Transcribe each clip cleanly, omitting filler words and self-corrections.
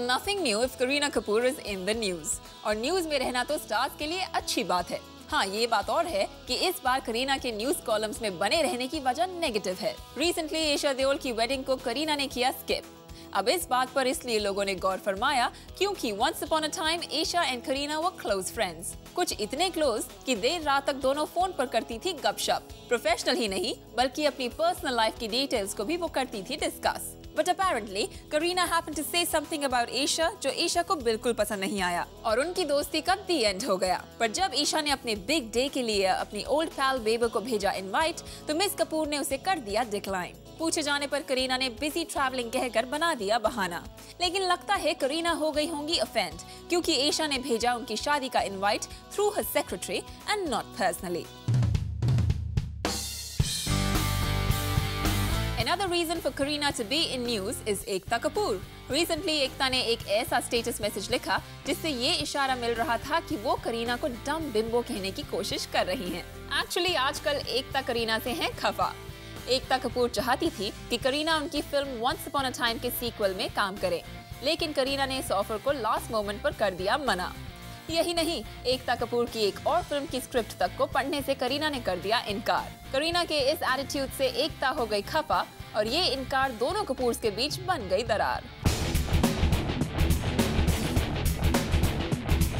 nothing new if Kareena Kapoor is in the news. और news में रहना तो स्टार्स के लिए अच्छी बात है। हाँ, ये बात और है कि इस बार करीना के न्यूज कॉलम्स में बने रहने की वजह नेगेटिव है। रिसेंटली ईशा देओल की वेडिंग को करीना ने किया स्किप। अब इस बात पर इसलिए लोगों ने गौर फरमाया क्योंकि once upon a time Isha and Kareena were close friends. कुछ इतने क्लोज कि देर रात तक दोनों फोन पर करती थी गपशप। प्रोफेशनल ही नहीं बल्कि अपनी पर्सनल लाइफ की डिटेल्स को भी वो करती थी discuss. But apparently, Kareena happened to say something about Isha जो ईशा को बिल्कुल पसंद नहीं आया और उनकी दोस्ती का दी एंड हो गया। पर जब ईशा ने अपने बिग डे के लिए अपनी ओल्ड पैल बेबो को भेजा इनवाइट तो मिस कपूर ने उसे कर दिया डिक्लाइन। पूछे जाने पर करीना ने बिजी ट्रैवलिंग कहकर बना दिया बहाना। लेकिन लगता है करीना हो गई होंगी ऑफेंड क्योंकि ईशा ने भेजा उनकी शादी का invite through her secretary and not personally. Another reason for Kareena to be in news is Ekta Kapoor. Recently, Ekta ने एक ऐसा स्टेटस मैसेज लिखा जिससे ये इशारा मिल रहा था कि वो करीना को डम बिम्बो कहने की कोशिश कर रही हैं। Actually, आजकल एकता करीना से हैं खफा। एकता कपूर चाहती थी कि करीना उनकी film Once Upon a Time के सीक्वल में काम करे, लेकिन करीना ने इस ऑफर को लास्ट मोमेंट पर कर दिया मना। यही नहीं, एकता कपूर की एक और फिल्म की स्क्रिप्ट तक को पढ़ने से करीना ने कर दिया इनकार। करीना के इस एटीट्यूड से एकता हो गई खफा और ये इनकार दोनों कपूर्स के बीच बन गई दरार।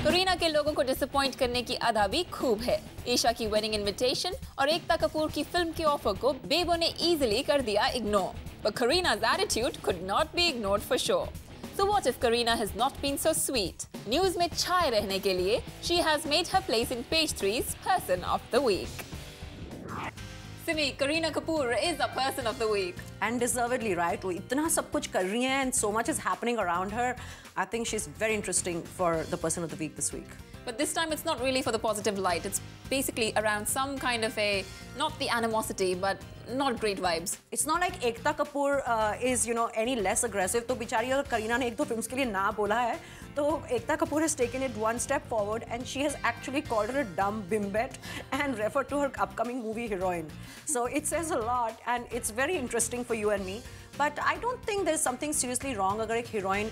करीना के लोगों को डिसअपॉइंट करने की अदा भी खूब है। ईशा की वेडिंग इनविटेशन और एकता कपूर की फिल्म के ऑफर को बेबो ने इजीली कर दिया ignore. But Kareena's attitude could not be ignored for sure. So what if Kareena has not been so sweet? News में छाए रहने के लिए she has made her place in page 3's Person of the Week. Simi, Kareena Kapoor is a Person of the Week. And deservedly, right? वो इतना सब कुछ कर रही हैं and so much is happening around her. I think she's very interesting for the Person of the Week this week. But this time it's not really for the positive light. It's basically around some kind of a, not the animosity, but not great vibes. It's not like Ekta Kapoor is, you know, any less aggressive. तो बेचारी अगर करीना ने एक दो films के लिए ना बोला है, तो Ekta Kapoor has taken it one step forward and she has actually called her a dumb bimbet and referred to her upcoming movie heroine. So it says a lot and it's very interesting for you and me. But I don't think there's something seriously wrong अगर एक heroine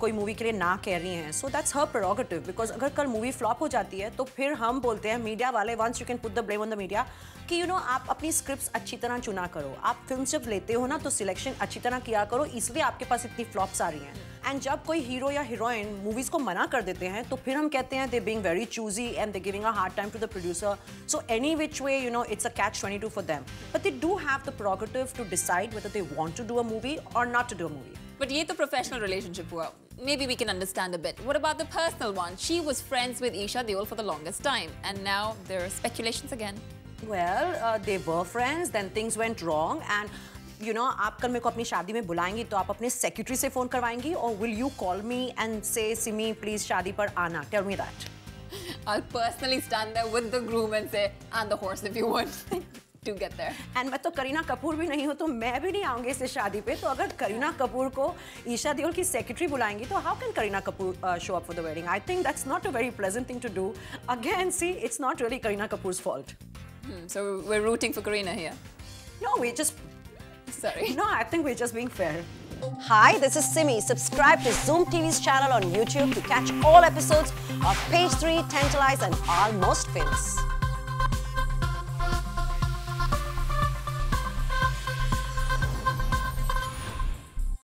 कोई movie के लिए ना कह रही हैं. So that's her prerogative because अगर कल मूवी फ्लॉप हो जाती है तो फिर हम बोलते हैं मीडिया वाले once you can put the blame on the media कि आप अपनी स्क्रिप्ट्स अच्छी तरह चुना करो. आप फिल्म जब लेते हो ना तो सिलेक्शन अच्छी तरह किया करो, इसलिए आपके पास इतनी फ्लॉप्स आ रही हैं. एंड जब कोई हीरो या हीरोइन मूवीज को मना कर देते हैं तो फिर हम कहते हैं they being very choosy and they giving a hard time to the producer. So any which way it's a catch-22 for them. But they do have the prerogative to decide whether they want to do a movie or not to do a movie. But ये तो professional relationship हुआ. Maybe we can understand a bit. What about the personal one? She was friends with Isha Deol for the longest time, and now there are speculations again. Well, they were friends, then things went wrong, and आप कल मेरे को अपनी शादी में बुलाएंगी तो आप अपने सेक्रेटरी से phone करवाएंगी, or will you call me and say, Simi, please शादी पर आना? Tell me that. I'll personally stand there with the groom and say, and the horse if you want. To get there. And मैं तो करीना कपूर भी नहीं हूँ तो मैं भी नहीं आऊँगी इस शादी पे. तो अगर करीना कपूर को ईशा देओल की सेक्रेटरी बुलाएंगी तो how can Kareena Kapoor show up for the wedding? I think that's not a very pleasant thing to do. Again, see, it's not really Kareena Kapoor's fault. So we're rooting for Kareena here. No, we're just. Sorry. No, I think we're just being fair. Hi, this is Simi. Subscribe to Zoom TV's channel on YouTube to catch all episodes of Page 3, Tantalize, and Almost Famous.